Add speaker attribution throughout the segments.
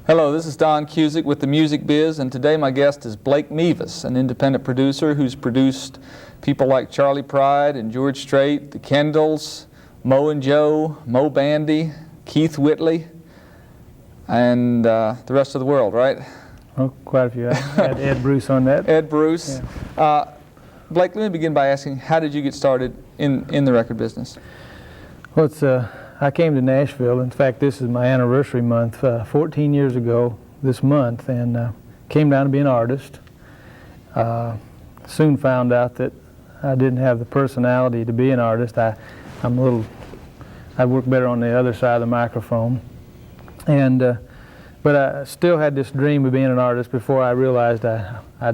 Speaker 1: Hello, this is Don Cusic with the Music Biz, and today my guest is Blake Mevis, an independent producer who's produced people like Charlie Pride and George Strait, the Kendalls, Mo and Joe, Mo Bandy, Keith Whitley, and the rest of the world, right?
Speaker 2: Oh, quite a few. I had Ed Bruce on that.
Speaker 1: Ed Bruce.
Speaker 2: Yeah.
Speaker 1: Blake, let me begin by asking, how did you get started in the record business?
Speaker 2: Well, I came to Nashville. In fact, this is my anniversary month, 14 years ago this month, and came down to be an artist. Soon found out that I didn't have the personality to be an artist. I work better on the other side of the microphone. But I still had this dream of being an artist before I realized I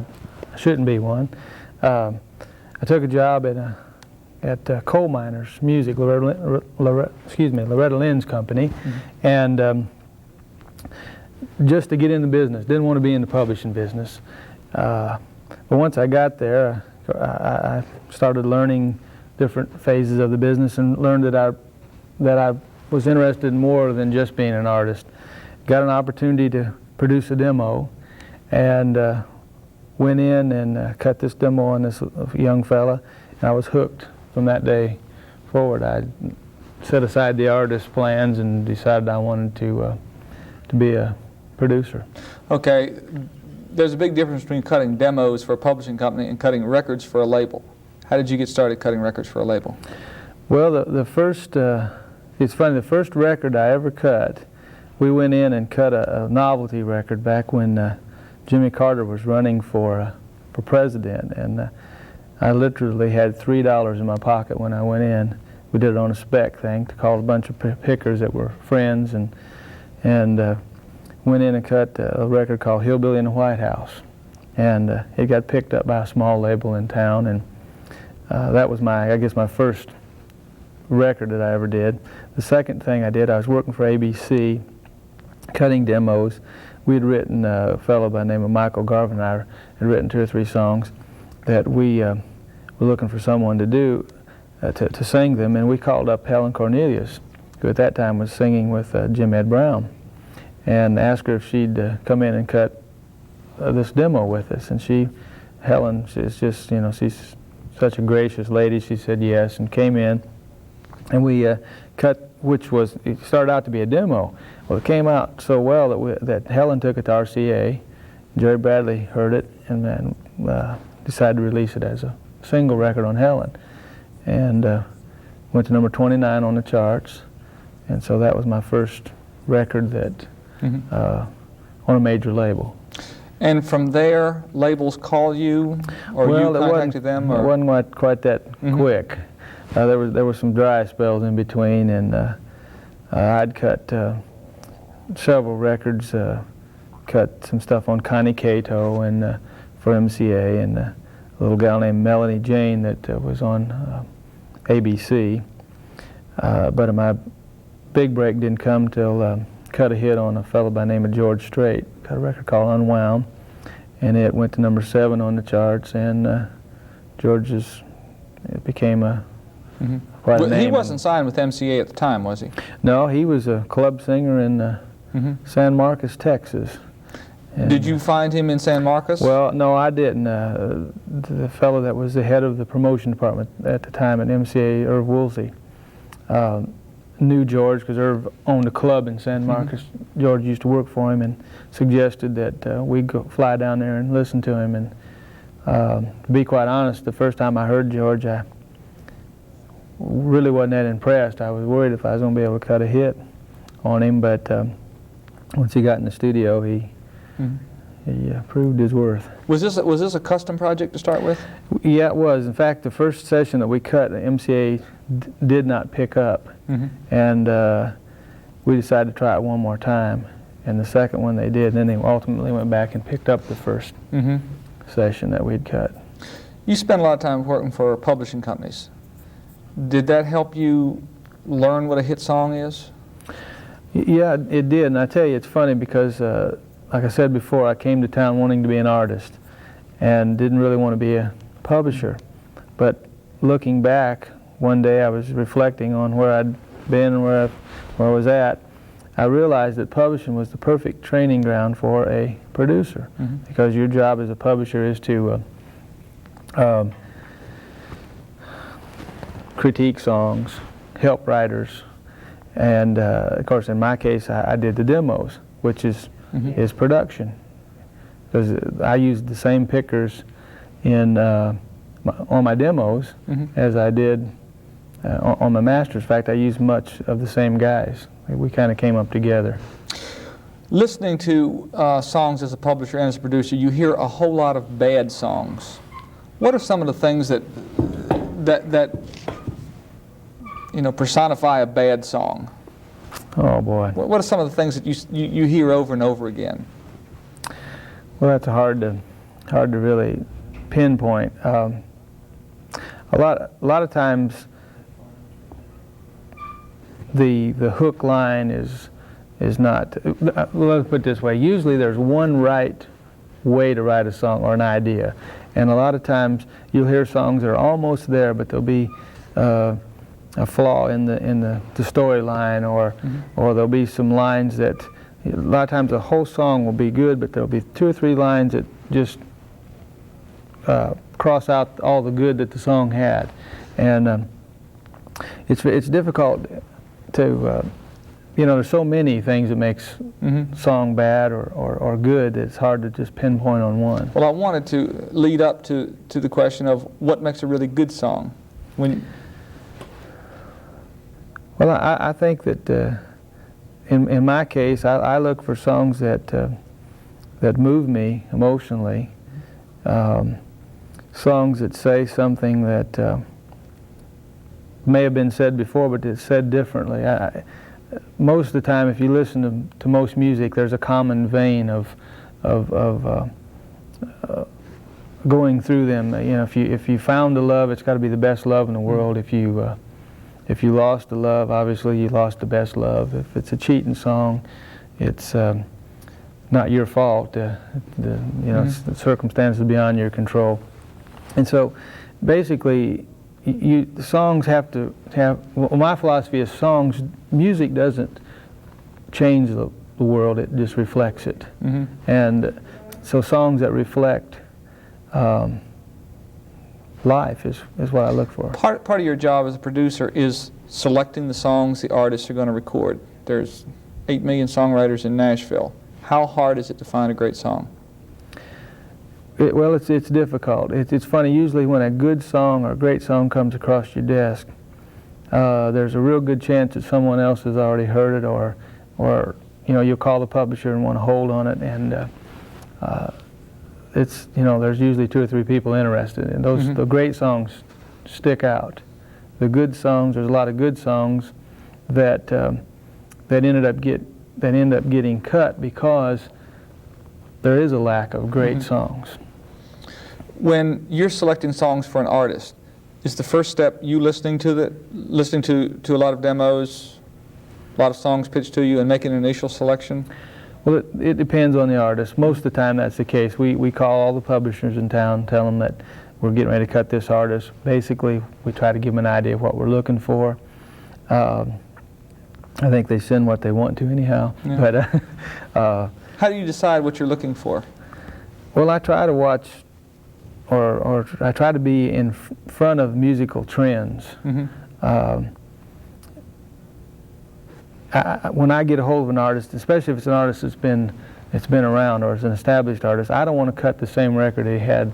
Speaker 2: shouldn't be one. I took a job at Coal Miners Music, Loretta Lynn's company, and just to get in the business. Didn't want to be in the publishing business. But once I got there, I started learning different phases of the business and learned that I was interested in more than just being an artist. Got an opportunity to produce a demo, and went in and cut this demo on this young fella, and I was hooked. From that day forward, I set aside the artist plans and decided I wanted to be a producer.
Speaker 1: Okay, there's a big difference between cutting demos for a publishing company and cutting records for a label. How did you get started cutting records for a label?
Speaker 2: Well, the first, it's funny, the first record I ever cut, we went in and cut a novelty record back when Jimmy Carter was running for president, and I literally had $3 in my pocket when I went in. We did it on a spec thing to call a bunch of pickers that were friends, and went in and cut a record called Hillbilly in the White House, and it got picked up by a small label in town, and that was I guess my first record that I ever did. The second thing I did, I was working for ABC, cutting demos. We had written, a fellow by the name of Michael Garvin and I had written 2 or 3 songs that we were looking for someone to do, to sing them, and we called up Helen Cornelius, who at that time was singing with Jim Ed Brown, and asked her if she'd come in and cut this demo with us. And Helen, she's just, she's such a gracious lady, she said yes, and came in, and we cut, it started out to be a demo. Well, it came out so well that Helen took it to RCA, Jerry Bradley heard it, and then decided to release it as a single record on Helen, and went to number 29 on the charts, and so that was my first record that on a major label.
Speaker 1: And from there, labels call you, or you contacted them? Or?
Speaker 2: It wasn't quite that quick. There were some dry spells in between, and I'd cut several records, cut some stuff on Connie Cato and for MCA, and a little gal named Melanie Jane that was on ABC. But my big break didn't come till cut a hit on a fellow by the name of George Strait. Cut a record called Unwound, and it went to number 7 on the charts, and it became quite a name.
Speaker 1: He wasn't signed with MCA at the time, was he?
Speaker 2: No, he was a club singer in San Marcos, Texas. And
Speaker 1: did you find him in San Marcos?
Speaker 2: Well, no, I didn't. The fellow that was the head of the promotion department at the time at MCA, Irv Woolsey, knew George because Irv owned a club in San Marcos. George used to work for him and suggested that we go fly down there and listen to him. And to be quite honest, the first time I heard George, I really wasn't that impressed. I was worried if I was going to be able to cut a hit on him, but once he got in the studio, he proved his worth.
Speaker 1: Was this a custom project to start with?
Speaker 2: Yeah, it was. In fact, the first session that we cut, the MCA did not pick up, and we decided to try it one more time. And the second one they did, and then they ultimately went back and picked up the first session that we'd cut.
Speaker 1: You spent a lot of time working for publishing companies. Did that help you learn what a hit song is?
Speaker 2: Yeah, it did. And I tell you, it's funny because, like I said before, I came to town wanting to be an artist and didn't really want to be a publisher. But looking back, one day I was reflecting on where I'd been and where I was at. I realized that publishing was the perfect training ground for a producer, because your job as a publisher is to critique songs, help writers, and of course in my case I did the demos, which is production, because I used the same pickers on my demos as I did on my masters. In fact, I used much of the same guys. We kind of came up together.
Speaker 1: Listening to songs as a publisher and as a producer, you hear a whole lot of bad songs. What are some of the things that you know, personify a bad song?
Speaker 2: Oh boy.
Speaker 1: What are some of the things that you hear over and over again?
Speaker 2: Well, that's hard to really pinpoint. A lot of times the hook line is not. Well, let's put it this way. Usually there's one right way to write a song or an idea, and a lot of times you'll hear songs that are almost there, but there'll be a flaw in the storyline, or there'll be some lines that a lot of times the whole song will be good, but there'll be 2 or 3 lines that just cross out all the good that the song had, and it's difficult to you know, there's so many things that makes song bad or good that it's hard to just pinpoint on one.
Speaker 1: Well, I wanted to lead up to the question of what makes a really good song. Well,
Speaker 2: I think that in my case, I look for songs that move me emotionally, songs that say something that may have been said before, but it's said differently. Most of the time, if you listen to most music, there's a common vein of going through them. You know, if you found a love, it's got to be the best love in the world. If you lost a love, obviously you lost the best love. If it's a cheating song, it's not your fault. You know, the circumstances beyond your control. And so, basically, the songs have to have. Well, my philosophy is music doesn't change the world; it just reflects it. And so, songs that reflect life is what I look for.
Speaker 1: Part of your job as a producer is selecting the songs the artists are going to record. There's 8 million songwriters in Nashville. How hard is it to find a great song?
Speaker 2: Well, it's difficult. It's funny. Usually, when a good song or a great song comes across your desk, there's a real good chance that someone else has already heard it, or you know, you'll call the publisher and want to hold on it, and it's, you know, there's usually 2 or 3 people interested, and those the great songs stick out. The good songs, there's a lot of good songs that end up getting cut because there is a lack of great songs.
Speaker 1: When you're selecting songs for an artist, is the first step you listening to a lot of demos, a lot of songs pitched to you, and making an initial selection?
Speaker 2: Well, it depends on the artist. Most of the time that's the case. We call all the publishers in town, tell them that we're getting ready to cut this artist. Basically, we try to give them an idea of what we're looking for. I think they send what they want to anyhow. Yeah. But
Speaker 1: how do you decide what you're looking for?
Speaker 2: Well, I try to watch, or I try to be in front of musical trends. When I get a hold of an artist, especially if it's an artist that's been around or is an established artist, I don't want to cut the same record he had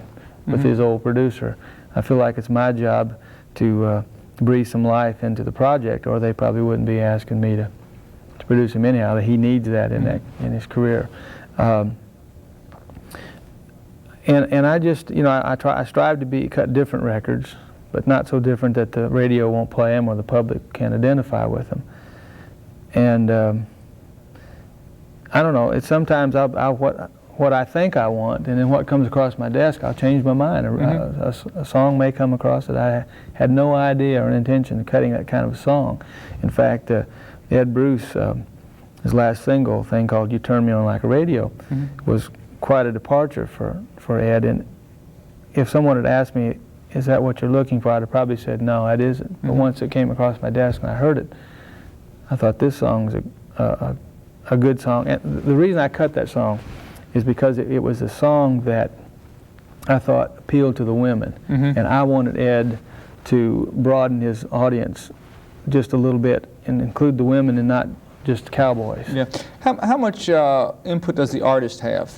Speaker 2: with his old producer. I feel like it's my job to breathe some life into the project, or they probably wouldn't be asking me to produce him anyhow. He needs that in his career. And I just, you know, I strive to cut different records, but not so different that the radio won't play them or the public can't identify with them. and I don't know. It's sometimes what I think I want, and then what comes across my desk, I'll change my mind. A song may come across that I had no idea or intention of cutting that kind of a song. In fact, Ed Bruce, his last single, a thing called "You Turn Me On Like a Radio," was quite a departure for Ed. And if someone had asked me, "Is that what you're looking for?" I'd have probably said, "No, it isn't." But once it came across my desk and I heard it, I thought this song's a good song. And the reason I cut that song is because it was a song that I thought appealed to the women, and I wanted Ed to broaden his audience just a little bit and include the women and not just cowboys.
Speaker 1: Yeah. How much input does the artist have?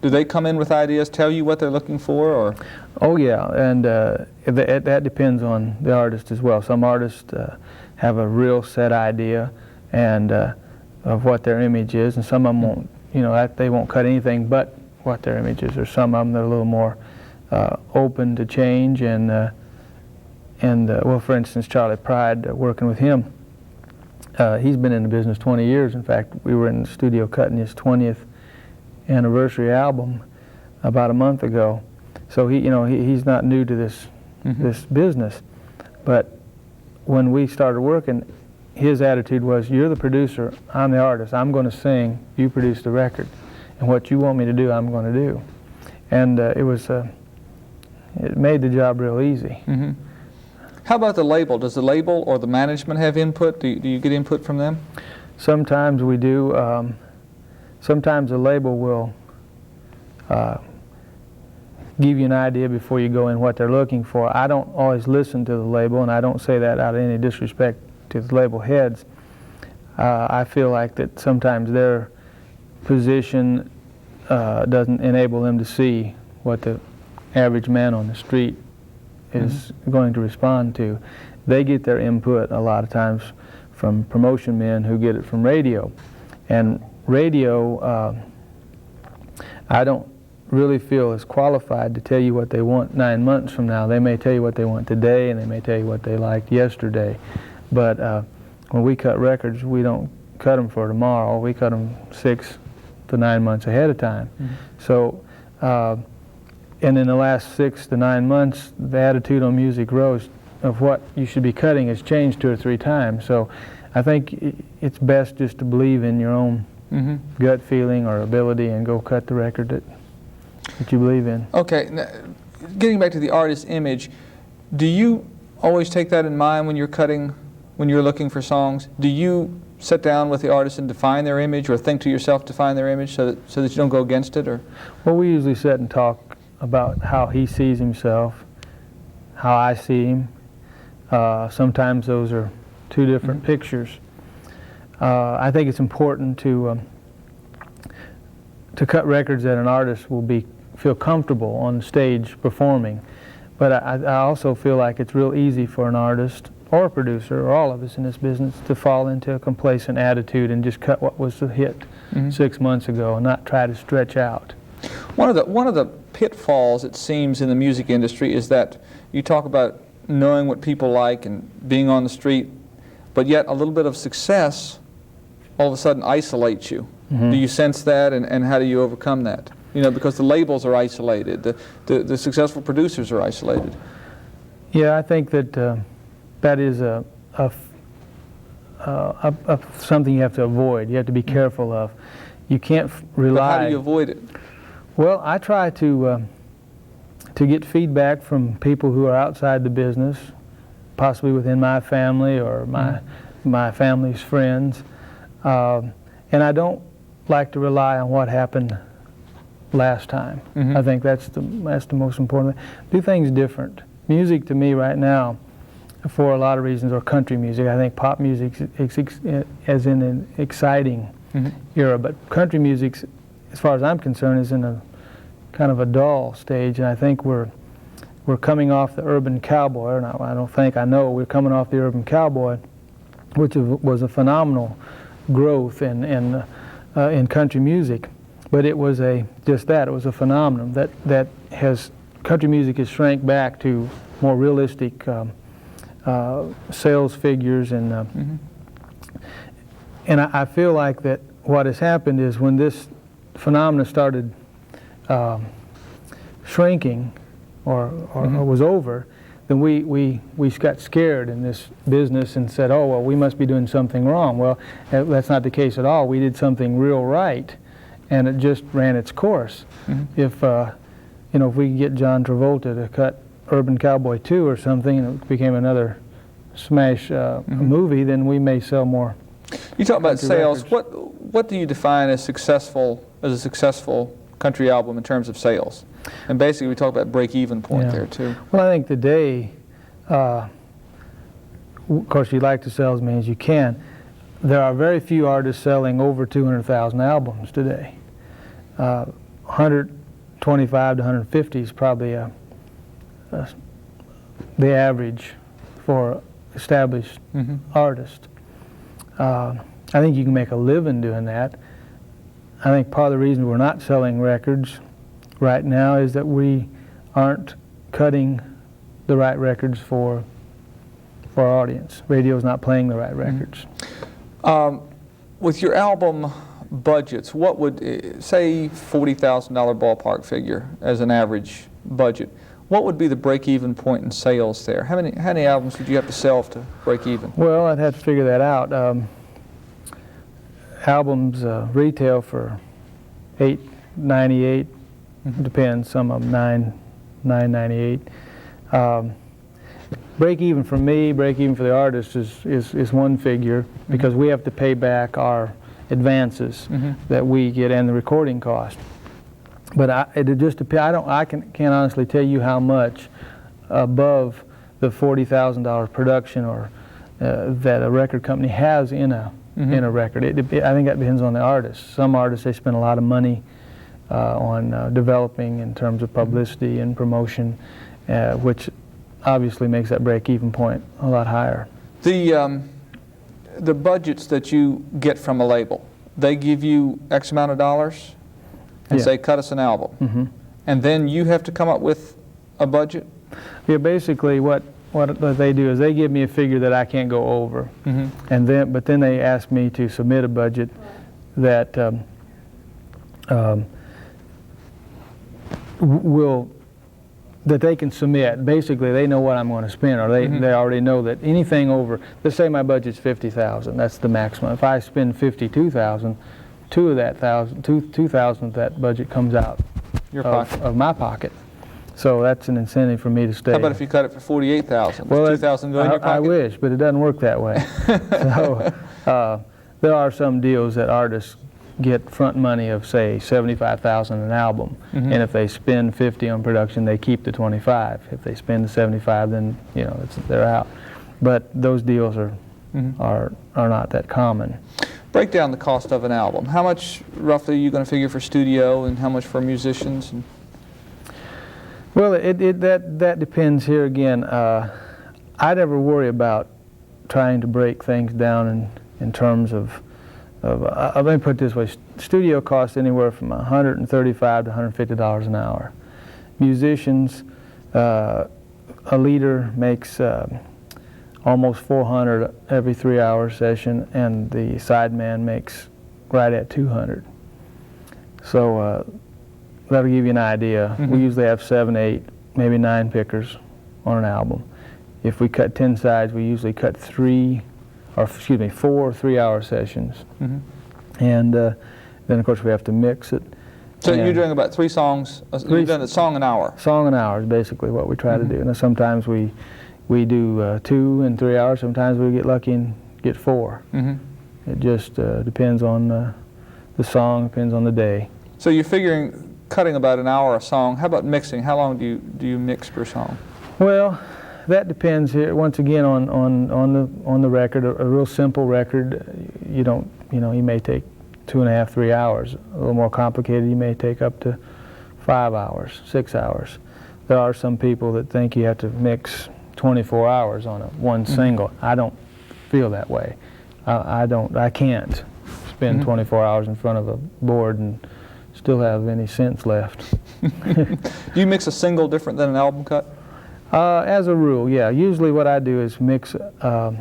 Speaker 1: Do they come in with ideas, tell you what they're looking for, or?
Speaker 2: Oh yeah, and that depends on the artist as well. Some artists have a real set idea and of what their image is, and some of them won't. You know, they won't cut anything but what their image is. Or some of them that are a little more open to change. And well, for instance, Charlie Pride, working with him, he's been in the business 20 years. In fact, we were in the studio cutting his 20th anniversary album about a month ago. So he's not new to this business. But when we started working, his attitude was, "You're the producer, I'm the artist. I'm going to sing, you produce the record, and what you want me to do, I'm going to do." And it made the job real easy.
Speaker 1: How about the label? Does the label or the management have input? Do you get input from them?
Speaker 2: Sometimes we do. Sometimes the label will give you an idea before you go in what they're looking for. I don't always listen to the label, and I don't say that out of any disrespect to the label heads. I feel like that sometimes their position doesn't enable them to see what the average man on the street is going to respond to. They get their input a lot of times from promotion men who get it from radio. And radio, I don't really feel is qualified to tell you what they want 9 months from now. They may tell you what they want today, and they may tell you what they liked yesterday. But when we cut records, we don't cut them for tomorrow. We cut them 6 to 9 months ahead of time. So, and in the last 6 to 9 months, the attitude on Music Row of what you should be cutting has changed 2 or 3 times. So I think it's best just to believe in your own gut feeling or ability and go cut the record that you believe in.
Speaker 1: Okay, now, getting back to the artist's image, do you always take that in mind when you're cutting, when you're looking for songs? Do you sit down with the artist and define their image, or think to yourself define their image so that you don't go against it? Or?
Speaker 2: Well, we usually sit and talk about how he sees himself, how I see him. Sometimes those are 2 different pictures. I think it's important to cut records that an artist will feel comfortable on stage performing. But I also feel like it's real easy for an artist or a producer or all of us in this business to fall into a complacent attitude and just cut what was the hit 6 months ago and not try to stretch out.
Speaker 1: One of the pitfalls, it seems, in the music industry is that you talk about knowing what people like and being on the street, but yet a little bit of success all of a sudden isolates you. Do you sense that, and how do you overcome that? You know, because the labels are isolated, the successful producers are isolated.
Speaker 2: Yeah, I think that that is something you have to avoid. You have to be careful of. You can't rely.
Speaker 1: But how do you avoid it?
Speaker 2: Well, I try to get feedback from people who are outside the business, possibly within my family or my family's friends, and I don't like to rely on what happened last time. I think that's the most important thing. Do things different. Music to me right now, for a lot of reasons, or country music. I think pop music is in an exciting era, but country music, as far as I'm concerned, is in a kind of a dull stage, and I think we're coming off the urban cowboy. Or not, I know we're coming off the urban cowboy, which was a phenomenal growth in country music. But it was just that. It was a phenomenon that country music has shrank back to more realistic sales figures, and And I feel like that what has happened is when this phenomena started shrinking or was over, then we got scared in this business and said, oh, well, we must be doing something wrong. Well, that's not the case at all. We did something real right, and it just ran its course. If you know, if we could get John Travolta to cut Urban Cowboy 2 or something, and it became another smash movie, then we may sell more.
Speaker 1: You talk about sales.
Speaker 2: Records.
Speaker 1: What do you define as a successful country album in terms of sales? And basically, we talk about break-even point there too.
Speaker 2: Well, I think today, of course, you like to sell as many as you can. There are very few artists selling over 200,000 albums today. 125 to 150 is probably the average for established artists. I think you can make a living doing that. I think part of the reason we're not selling records right now is that we aren't cutting the right records for our audience. Radio's not playing the right records.
Speaker 1: With your album budgets, what would, say $40,000 ballpark figure as an average budget, what would be the break-even point in sales there? How many albums would you have to sell to break even?
Speaker 2: Well, I'd have to figure that out. Albums retail for $8.98, depends. Some of them $9.98. Break even for me, break even for the artist is one figure, because we have to pay back our advances that we get and the recording cost. But it just depends. I can't honestly tell you how much above the $40,000 production or that a record company has in a record. I think that depends on the artist. Some artists, they spend a lot of money on developing in terms of publicity and promotion, which obviously makes that break-even point a lot higher.
Speaker 1: The budgets that you get from a label, they give you X amount of dollars and say, cut us an album. And then you have to come up with a budget?
Speaker 2: Yeah, basically what they do is they give me a figure that I can't go over. But then they ask me to submit a budget that that they can submit. Basically, they know what I'm going to spend, or they already know that anything over, let's say my budget's $50,000, that's the maximum. If I spend $52,000, $2,000 of that budget comes out of my pocket. So that's an incentive for me to stay.
Speaker 1: How about if you cut it for $48,000?
Speaker 2: Well,
Speaker 1: $2,000 go in your pocket?
Speaker 2: I wish, but it doesn't work that way. So there are some deals that artists get front money of, say, $75,000 an album, and if they spend $50 on production, they keep the $25. If they spend the $75, then they're out. But those deals are not that common.
Speaker 1: Break down the cost of an album. How much roughly are you going to figure for studio, and how much for musicians?
Speaker 2: Well, that depends here again. I never worry about trying to break things down in terms of let me put it this way. Studio costs anywhere from $135 to $150 an hour. Musicians, a leader makes almost $400 every 3-hour session, and the sideman makes right at $200. So that'll give you an idea. We usually have 7, 8, maybe 9 pickers on an album. If we cut 10 sides, we usually cut 4 3-hour sessions. And then of course we have to mix it.
Speaker 1: So you're doing about 3 songs, you're doing a song an hour?
Speaker 2: Song an hour is basically what we try to do. And sometimes we do 2 and 3 hours, sometimes we get lucky and get 4. It just depends on the song, depends on the day.
Speaker 1: So you're figuring cutting about an hour a song. How about mixing? How long do you mix per song?
Speaker 2: Well, that depends here once again on the record. A real simple record, you may take 2.5, 3 hours. A little more complicated, you may take up to 5 hours, 6 hours. There are some people that think you have to mix 24 hours on one single. I don't feel that way. I can't spend 24 hours in front of a board and still have any sense left.
Speaker 1: Do you mix a single different than an album cut?
Speaker 2: As a rule, yeah. Usually what I do is mix the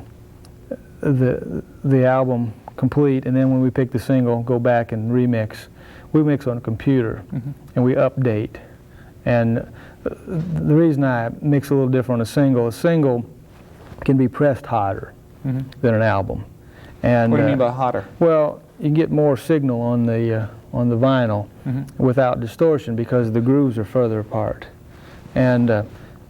Speaker 2: album complete, and then when we pick the single, go back and remix. We mix on a computer, and we update. And the reason I mix a little different on a single can be pressed hotter than an album. And
Speaker 1: what do you mean by hotter?
Speaker 2: Well, you get more signal on the vinyl without distortion because the grooves are further apart. And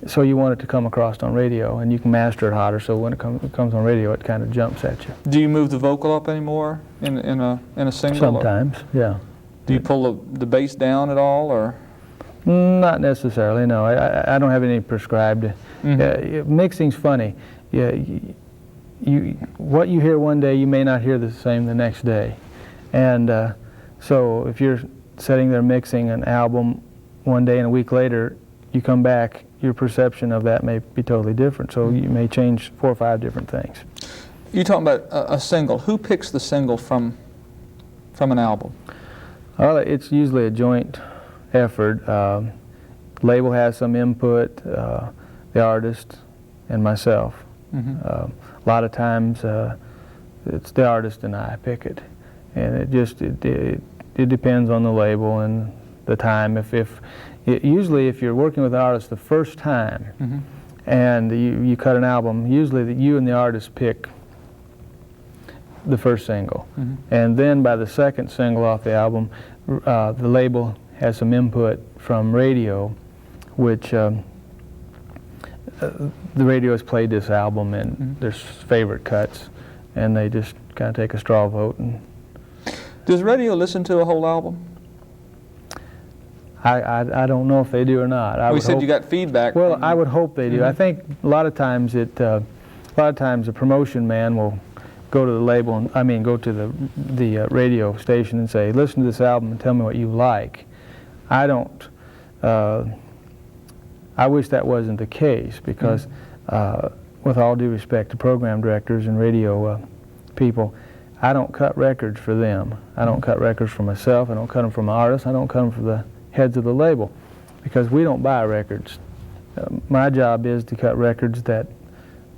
Speaker 2: so you want it to come across on radio, and you can master it hotter, so when it comes on radio, it kind of jumps at you.
Speaker 1: Do you move the vocal up anymore in a single?
Speaker 2: Sometimes, yeah.
Speaker 1: Do you pull the bass down at all, or?
Speaker 2: Not necessarily, no. I don't have any prescribed. Mixing's funny. Yeah, what you hear one day, you may not hear the same the next day. And so if you're sitting there mixing an album one day and a week later, you come back, your perception of that may be totally different. So you may change 4 or 5 different things.
Speaker 1: You're talking about a single. Who picks the single from an album?
Speaker 2: Well, it's usually a joint effort. Label has some input, the artist and myself. A lot of times it's the artist and I pick it, and it depends on the label and the time. Usually if you're working with an artist the first time and you cut an album, usually you and the artist pick the first single, and then by the second single off the album, the label has some input from radio, which the radio has played this album and there's favorite cuts, and they just kind of take a straw vote. And
Speaker 1: does radio listen to a whole album?
Speaker 2: I don't know if they do or not.
Speaker 1: We said you got feedback.
Speaker 2: Well, I would hope they do. I think a lot of times the promotion man will go to the label, go to the radio station and say, listen to this album and tell me what you like. I don't. I wish that wasn't the case, because with all due respect to program directors and radio people, I don't cut records for them. I don't cut records for myself. I don't cut them for my artists. I don't cut them for the heads of the label, because we don't buy records. My job is to cut records that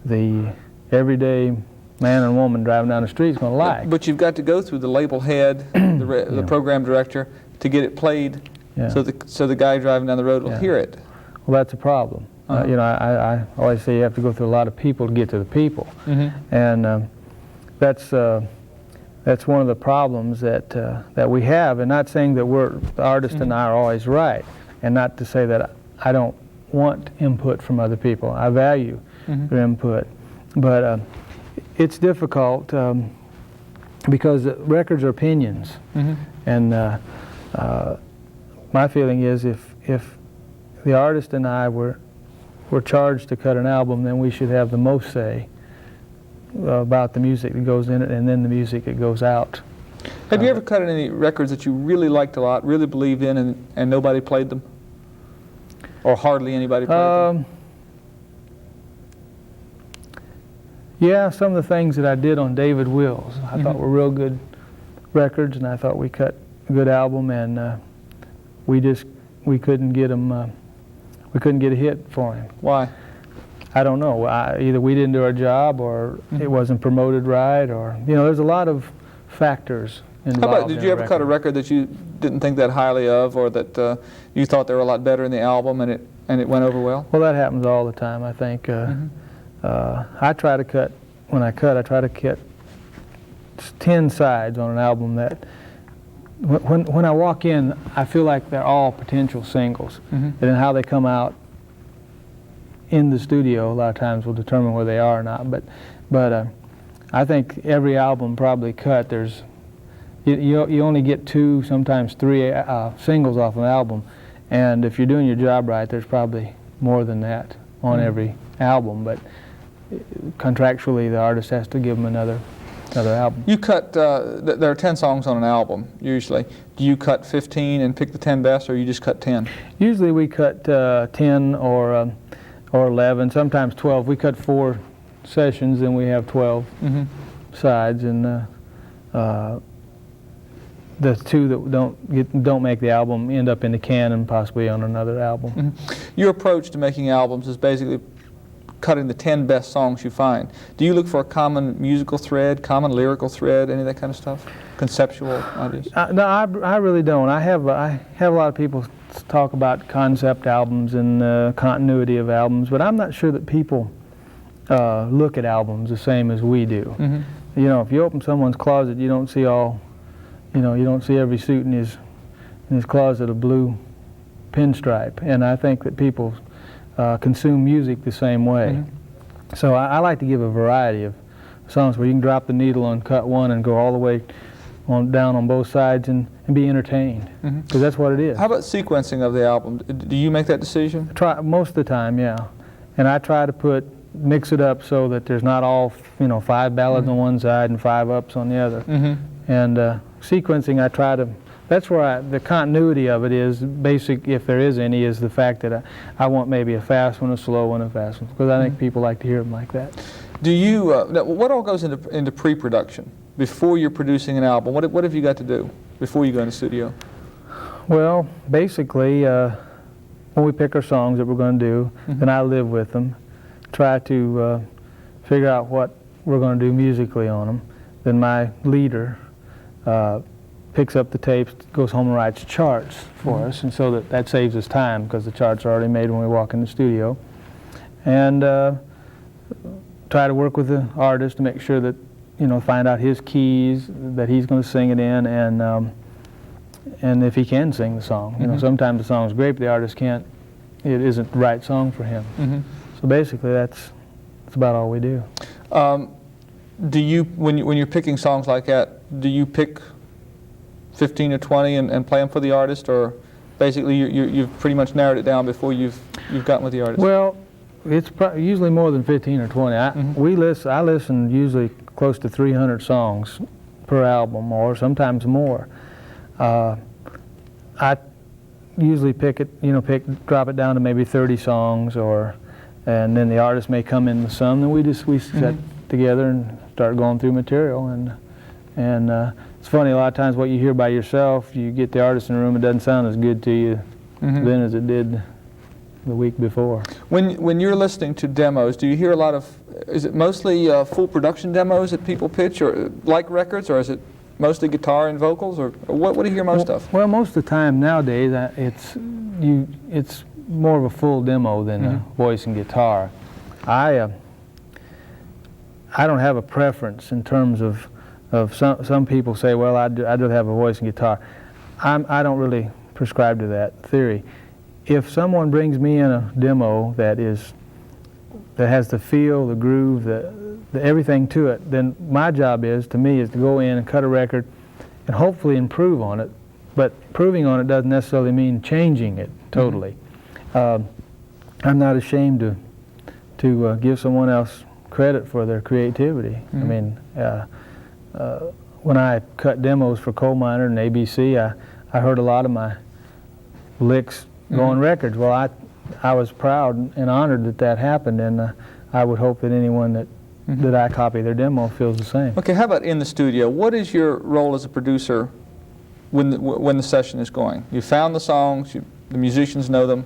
Speaker 2: the everyday man and woman driving down the street is going to like.
Speaker 1: But you've got to go through the label head, the program director, to get it played, so the guy driving down the road will hear it.
Speaker 2: Well, that's a problem. I always say you have to go through a lot of people to get to the people, and that's one of the problems that we have. And not saying that the artist and I are always right, and not to say that I don't want input from other people. I value their input, but it's difficult because records are opinions, and my feeling is if the artist and I were charged to cut an album, then we should have the most say about the music that goes in it, and then the music that goes out.
Speaker 1: Have you ever cut any records that you really liked a lot, really believed in, and nobody played them? Or hardly anybody played them?
Speaker 2: Yeah, some of the things that I did on David Wills I thought were real good records, and I thought we cut a good album, and we couldn't get him. We couldn't get a hit for him.
Speaker 1: Why?
Speaker 2: I don't know. Either we didn't do our job, or it wasn't promoted right, or there's a lot of factors involved.
Speaker 1: How about, did you ever cut a record that you didn't think that highly of, or that you thought they were a lot better in the album, and it went over well?
Speaker 2: Well, that happens all the time. I think I try to cut. When I cut, I try to cut 10 sides on an album that. When I walk in, I feel like they're all potential singles, and then how they come out in the studio a lot of times will determine where they are or not. But I think every album probably cut, you only get 2, sometimes 3 singles off an album, and if you're doing your job right, there's probably more than that on every album. But contractually, the artist has to give them another album. You
Speaker 1: cut, there are 10 songs on an album, usually. Do you cut 15 and pick the 10 best, or you just cut 10? Usually we cut 10 or 11, sometimes 12. We cut 4 sessions, and we have 12 sides, and the 2 that don't make the album end up in the can and possibly on another album. Your approach to making albums is basically cutting the 10 best songs you find. Do you look for a common musical thread, common lyrical thread, any of that kind of stuff? Conceptual ideas?
Speaker 2: No, I really don't. I have a lot of people talk about concept albums and continuity of albums, but I'm not sure that people look at albums the same as we do.
Speaker 1: Mm-hmm.
Speaker 2: You know, if you open someone's closet, you don't see all, you know, you don't see every suit in his closet of blue pinstripe, and I think that people consume music the same way.
Speaker 1: Mm-hmm.
Speaker 2: So I like to give a variety of songs where you can drop the needle on cut one and go all the way down on both sides and be entertained, because that's what it is.
Speaker 1: How about sequencing of the album? Do you make that decision?
Speaker 2: Most of the time, yeah. And I try to mix it up so that there's not all, you know, 5 ballads on one side and 5 ups on the other. And sequencing, that's where the continuity of it is basic, if there is any, is the fact that I want maybe a fast one, a slow one, a fast one, because I think people like to hear them like that.
Speaker 1: Do you, what all goes into pre-production before you're producing an album? What have you got to do before you go in the studio?
Speaker 2: Well, basically, when we pick our songs that we're going to do, then I live with them, try to figure out what we're going to do musically on them. Then my leader picks up the tapes, goes home and writes charts for us, and so that saves us time because the charts are already made when we walk in the studio. And try to work with the artist to make sure that, you know, find out his keys that he's going to sing it in, and if he can sing the song. You know, sometimes the song's great, but the artist can't. It isn't the right song for him. So basically, that's about all we do.
Speaker 1: Do you, when you're picking songs like that, do you pick 15 or 20 and play them for the artist, or basically you've pretty much narrowed it down before you've gotten with the artist?
Speaker 2: Well, it's usually more than 15 or 20. I listen usually close to 300 songs per album, or sometimes more. I usually drop it down to maybe 30 songs, and then the artist may come in with some, and we sit together and start going through material, and it's funny, a lot of times what you hear by yourself, you get the artist in the room, it doesn't sound as good to you then as it did the week before.
Speaker 1: When you're listening to demos, do you hear a lot of, is it mostly full production demos that people pitch, or like records, or is it mostly guitar and vocals, or what do you hear most of?
Speaker 2: Well, most of the time nowadays, it's more of a full demo than a voice and guitar. I don't have a preference in terms of some people say, well, I'd rather have a voice and guitar. I don't really prescribe to that theory. If someone brings me in a demo that has the feel, the groove, the everything to it, then my job is to go in and cut a record and hopefully improve on it. But improving on it doesn't necessarily mean changing it totally. I'm not ashamed to give someone else credit for their creativity. I mean, when I cut demos for Coal Miner and ABC, I heard a lot of my licks go on records. Well, I was proud and honored that happened, and I would hope that anyone that I copy their demo feels the same.
Speaker 1: Okay, how about in the studio? What is your role as a producer when the session is going? You found the songs, the musicians know them.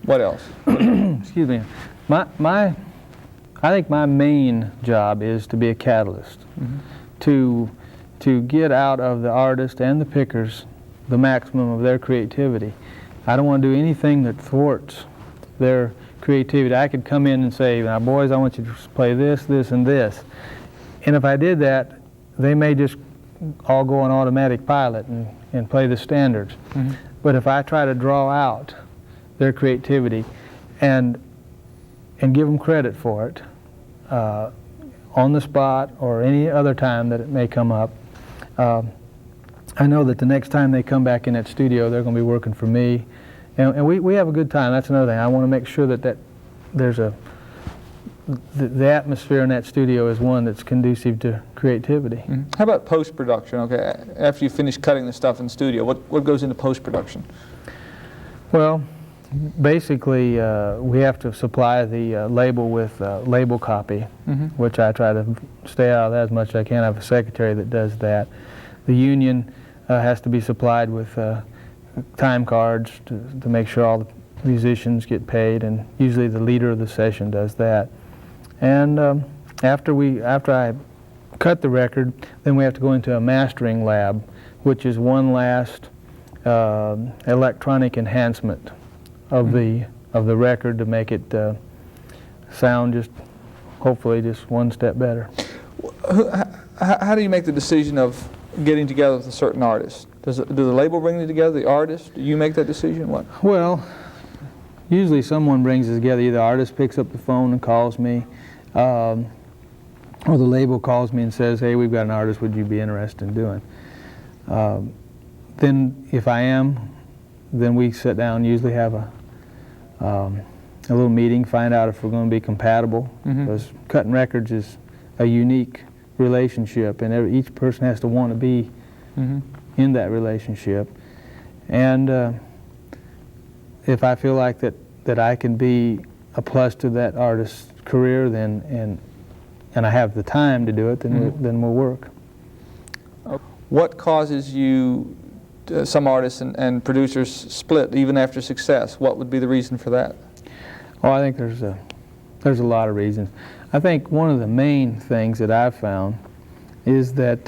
Speaker 1: What else?
Speaker 2: Excuse me. I think my main job is to be a catalyst, to get out of the artist and the pickers the maximum of their creativity. I don't want to do anything that thwarts their creativity. I could come in and say, now boys, I want you to play this, this, and this. And if I did that, they may just all go on automatic pilot and play the standards. But if I try to draw out their creativity and give them credit for it, on the spot or any other time that it may come up, I know that the next time they come back in that studio, they're going to be working for me, and we have a good time. That's another thing. I want to make sure that there's the atmosphere in that studio is one that's conducive to creativity.
Speaker 1: How about post-production? Okay, after you finish cutting the stuff in the studio, what goes into post-production?
Speaker 2: Well, basically, we have to supply the label with label copy, which I try to stay out of that as much as I can. I have a secretary that does that. The union has to be supplied with time cards to make sure all the musicians get paid, and usually the leader of the session does that. And after I cut the record, then we have to go into a mastering lab, which is one last electronic enhancement of the record to make it sound just hopefully just one step better.
Speaker 1: How do you make the decision of getting together with a certain artist? Does the label bring you together, the artist? Do you make that decision? What?
Speaker 2: Well, usually someone brings us together. Either the artist picks up the phone and calls me, or the label calls me and says, hey, we've got an artist, would you be interested in doing? Then if I am, then we sit down, usually have a little meeting, find out if we're going to be compatible, because cutting records is a unique relationship, and each person has to want to be in that relationship. And if I feel like that I can be a plus to that artist's career, then and I have the time to do it, then we'll work.
Speaker 1: What causes you, some artists and producers split even after success? What would be the reason for that?
Speaker 2: Oh, I think there's a lot of reasons. I think one of the main things that I've found is that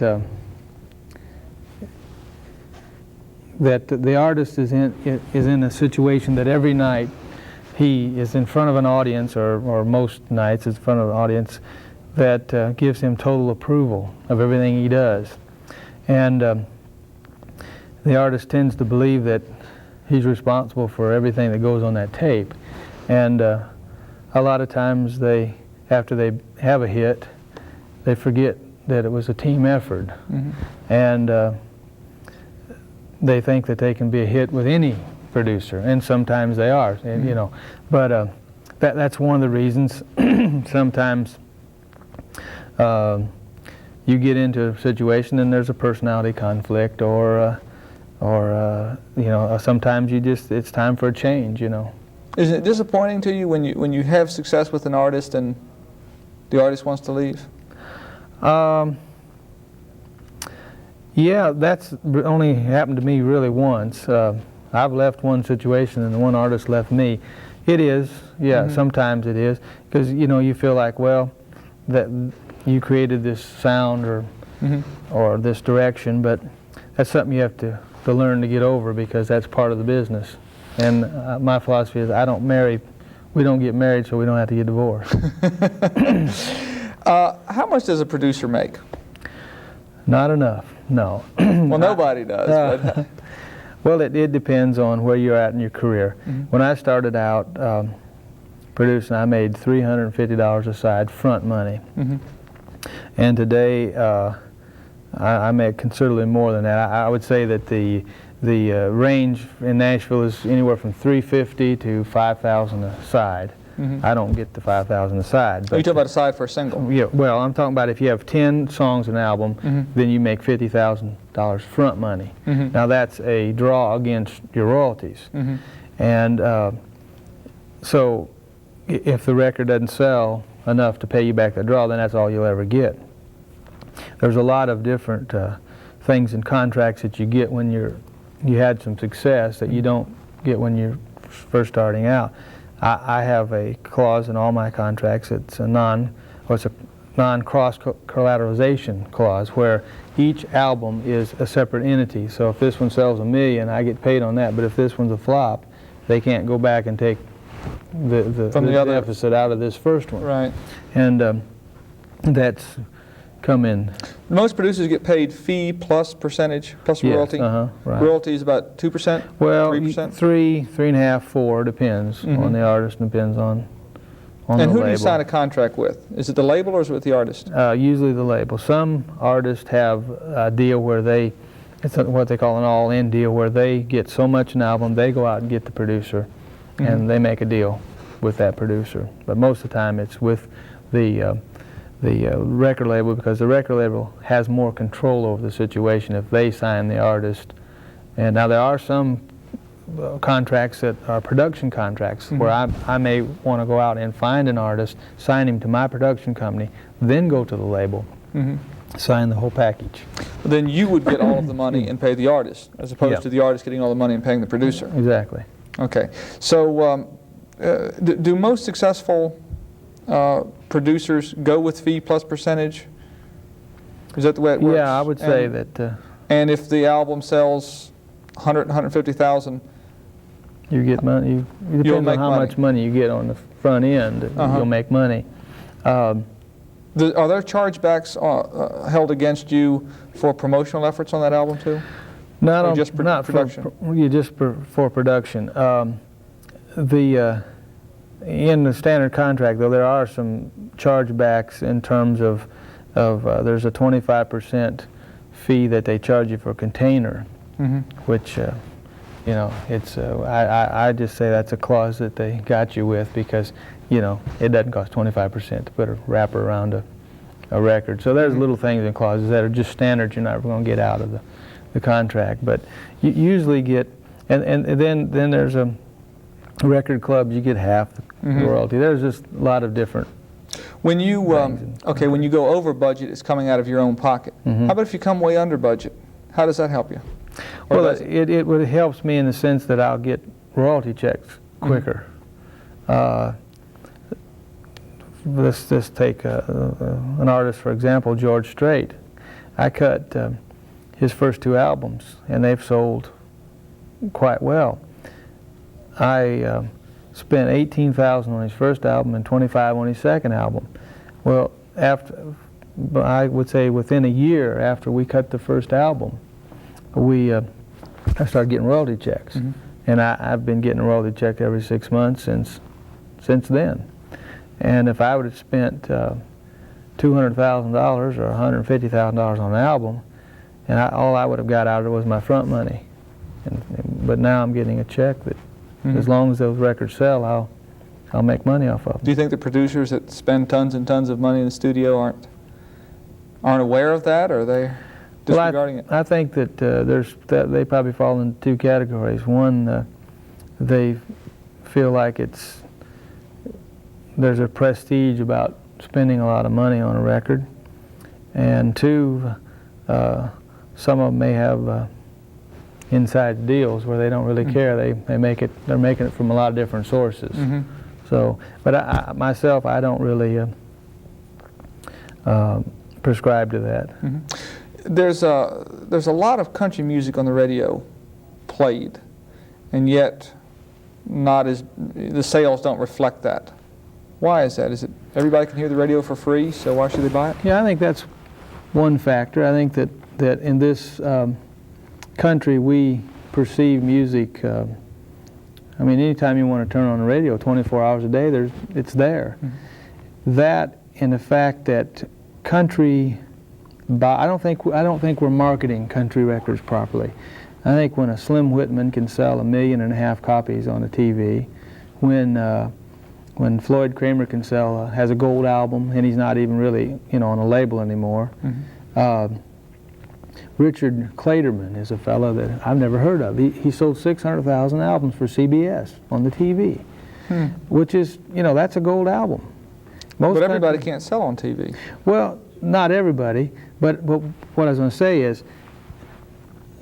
Speaker 2: the artist is in a situation that every night he is in front of an audience, or most nights is in front of an audience that gives him total approval of everything he does. And the artist tends to believe that he's responsible for everything that goes on that tape. And a lot of times after they have a hit, they forget that it was a team effort. And they think that they can be a hit with any producer, and sometimes they are, and, you know. But that's one of the reasons. Sometimes you get into a situation and there's a personality conflict, or you know, sometimes it's time for a change, you know.
Speaker 1: Is it disappointing to you when you have success with an artist and the artist wants to leave?
Speaker 2: Yeah, that's only happened to me really once. I've left one situation and one artist left me. It is, yeah, sometimes it is, because, you know, you feel like, well, that you created this sound or this direction, but that's something you have to learn to get over, because that's part of the business. And my philosophy is we don't get married so we don't have to get divorced.
Speaker 1: How much does a producer make?
Speaker 2: Not enough, no.
Speaker 1: Well, nobody does. But
Speaker 2: well, it depends on where you're at in your career. When I started out producing, I made $350 a side front money. And today I make considerably more than that. I would say that the range in Nashville is anywhere from $350 to $5,000 a side. I don't get the $5,000 a side.
Speaker 1: Are you talking about a side for a single?
Speaker 2: Yeah, well, I'm talking about if you have 10 songs in an album, then you make $50,000 front money. Now that's a draw against your royalties. And so if the record doesn't sell enough to pay you back the draw, then that's all you'll ever get. There's a lot of different things and contracts that you get when you had some success that you don't get when you're first starting out. I have a clause in all my contracts. It's a non-cross collateralization clause, where each album is a separate entity. So if this one sells $1 million, I get paid on that. But if this one's a flop, they can't go back and take the other deficit out of this first one.
Speaker 1: Right.
Speaker 2: And that's come in.
Speaker 1: Most producers get paid fee plus percentage plus royalty.
Speaker 2: Right.
Speaker 1: Royalty is about 2%?
Speaker 2: Well,
Speaker 1: 3%?
Speaker 2: 3.5, 4, depends on the artist, depends on the label.
Speaker 1: And who do you sign a contract with? Is it the label or is it with the artist?
Speaker 2: Usually the label. Some artists have a deal where it's what they call an all-in deal, where they get so much an album, they go out and get the producer, and they make a deal with that producer. But most of the time it's with the record label, because the record label has more control over the situation if they sign the artist. And now there are some contracts that are production contracts where I may want to go out and find an artist, sign him to my production company, then go to the label, sign the whole package.
Speaker 1: Well, then you would get all of the money and pay the artist, as opposed to the artist getting all the money and paying the producer.
Speaker 2: Exactly.
Speaker 1: Okay. So do most successful producers go with fee plus percentage? Is that the way it works?
Speaker 2: Yeah, I would say that.
Speaker 1: And if the album sells 150,000,
Speaker 2: you get money. It depends on how much money you get on the front end. You'll make money.
Speaker 1: Are there chargebacks held against you for promotional efforts on that album too?
Speaker 2: Not
Speaker 1: or
Speaker 2: on,
Speaker 1: just
Speaker 2: not
Speaker 1: production.
Speaker 2: For production. In the standard contract, though, there are some chargebacks in terms of there's a 25% fee that they charge you for a container, which you know, it's I just say that's a clause that they got you with because, you know, it doesn't cost 25% to put a wrapper around a record. So there's little things in clauses that are just standards you're not going to get out of the contract. But you usually get, and then there's a record club, you get half the royalty. There's just a lot of different.
Speaker 1: When you when you go over budget, it's coming out of your own pocket. How about if you come way under budget? How does that help you? Or
Speaker 2: well, it helps me in the sense that I'll get royalty checks quicker. Let's just take an artist, for example, George Strait. I cut his first 2 albums, and they've sold quite well. I spent $18,000 on his first album and $25,000 on his second album. Well, I would say within a year after we cut the first album, I started getting royalty checks, and I've been getting a royalty check every 6 months since then. And if I would have spent $200,000 or $150,000 on an album, and all I would have got out of it was my front money, but now I'm getting a check that, as long as those records sell, I'll make money off of them.
Speaker 1: Do you think the producers that spend tons and tons of money in the studio aren't aware of that, or are they disregarding it?
Speaker 2: I think that they probably fall into 2 categories. One, they feel like there's a prestige about spending a lot of money on a record, and 2, some of them may have inside deals where they don't really care. They're making it from a lot of different sources. So, but myself, I don't really prescribe to that.
Speaker 1: There's a lot of country music on the radio played, and yet the sales don't reflect that. Why is that? Is it everybody can hear the radio for free, so why should they buy it?
Speaker 2: Yeah, I think that's one factor. I think that in this country we perceive music. I mean, anytime you want to turn on the radio 24 hours a day, it's there. That and the fact that country, I don't think we're marketing country records properly. I think when a Slim Whitman can sell 1.5 million copies on a TV, when Floyd Kramer can has a gold album and he's not even really, you know, on a label anymore. Richard Clayderman is a fellow that I've never heard of. He sold 600,000 albums for CBS on the TV, which is, you know, that's a gold album.
Speaker 1: But everybody can't sell on TV.
Speaker 2: Well, not everybody, but what I was going to say is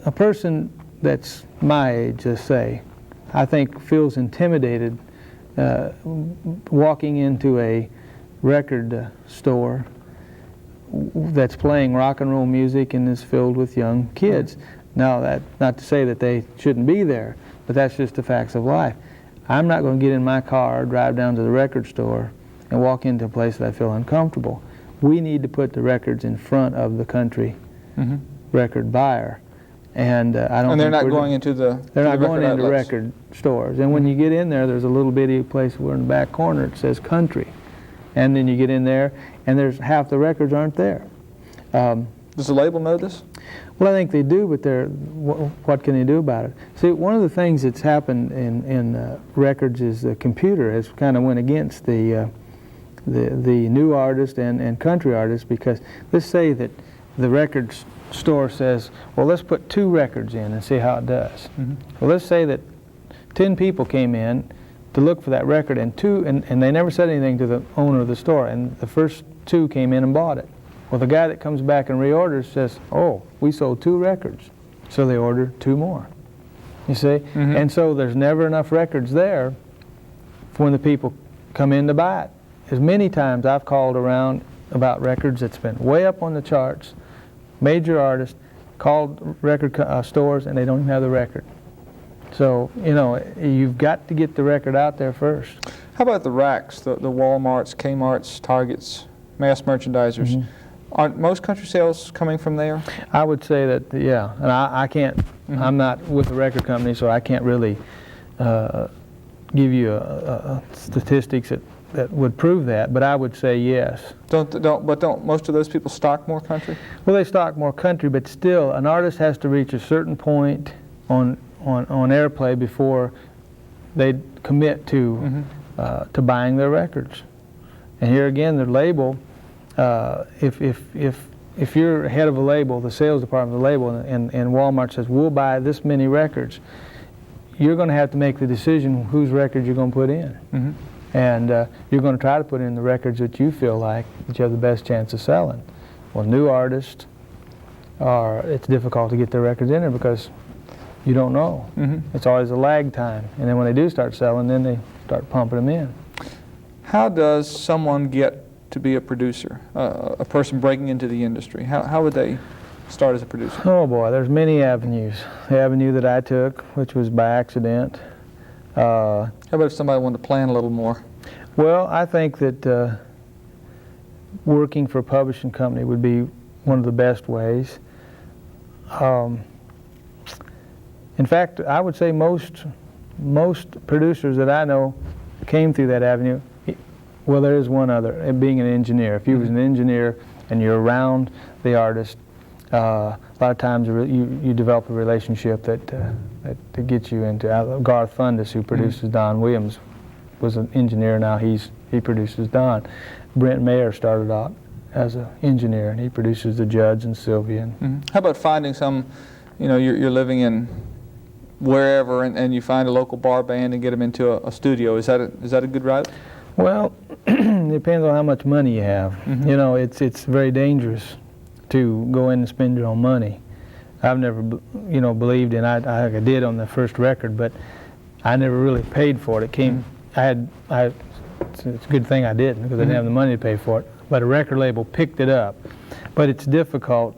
Speaker 2: a person that's my age, let's say, I think feels intimidated walking into a record store that's playing rock and roll music and is filled with young kids. Now, that's not to say that they shouldn't be there, but that's just the facts of life. I'm not going to get in my car, drive down to the record store, and walk into a place that I feel uncomfortable. We need to put the records in front of the country record buyer. And I don't.
Speaker 1: And they're not going into
Speaker 2: record stores. And when you get in there, there's a little bitty place where in the back corner it says country, and then you get in there, and there's half the records aren't there.
Speaker 1: Does the label know this?
Speaker 2: Well, I think they do, but what can they do about it? See, one of the things that's happened in records is the computer has kind of went against the new artist and country artists, because let's say that the record store says, well, let's put 2 records in and see how it does. Well, let's say that 10 people came in to look for that record, and they never said anything to the owner of the store, and the first 2 came in and bought it. Well, the guy that comes back and reorders says, oh, we sold 2 records, so they order 2 more. you see? And so there's never enough records there for when the people come in to buy it. As many times I've called around about records that's been way up on the charts, major artists, called record stores, and they don't even have the record. So, you know, you've got to get the record out there first.
Speaker 1: How about the racks, the Walmarts, Kmarts, Targets, mass merchandisers? Aren't most country sales coming from there?
Speaker 2: I would say that, yeah, and I can't, I'm not with the record company, so I can't really give you statistics that would prove that, but I would say yes.
Speaker 1: Don't most of those people stock more country? Well,
Speaker 2: they stock more country, but still, an artist has to reach a certain point on airplay before they commit to buying their records. And here again, the label, if you're head of a label, the sales department of the label, and Walmart says, we'll buy this many records, you're going to have to make the decision whose records you're going to put in. And you're going to try to put in the records that you feel like that you have the best chance of selling. Well, new artists, it's difficult to get their records in there because you don't know. It's always a lag time. And then when they do start selling, then they start pumping them in.
Speaker 1: How does someone get to be a producer, a person breaking into the industry? How would they start as a producer?
Speaker 2: Oh boy, there's many avenues. The avenue that I took, which was by accident.
Speaker 1: How about if somebody wanted to plan a little more?
Speaker 2: Well, I think that working for a publishing company would be one of the best ways. In fact, I would say most producers that I know came through that avenue. Well, there is one other, being an engineer. If you was an engineer and you're around the artist, a lot of times you develop a relationship that gets you into. Garth Fundus, who produces Don Williams, was an engineer. Now he produces Don. Brent Mayer started out as an engineer, and he produces the Judds and Sylvia.
Speaker 1: How about finding some, you know, you're living in wherever, and you find a local bar band and get them into a studio. Is that a good route?
Speaker 2: Well, it depends on how much money you have. You know, it's very dangerous to go in and spend your own money. I've never, you know, believed in. I did on the first record, but I never really paid for it. It came. It's a good thing I didn't, because I didn't have the money to pay for it. But a record label picked it up. But it's difficult.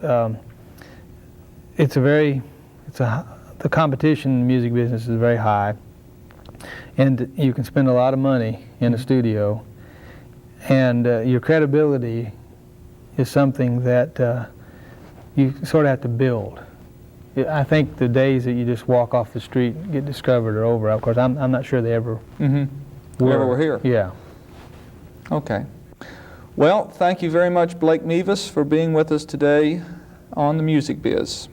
Speaker 2: The competition in the music business is very high, and you can spend a lot of money in a studio, and your credibility is something that you sort of have to build. I think the days that you just walk off the street and get discovered are over. Of course, I'm not sure they ever
Speaker 1: were here.
Speaker 2: Yeah.
Speaker 1: Okay. Well, thank you very much, Blake Mevis, for being with us today on The Music Biz.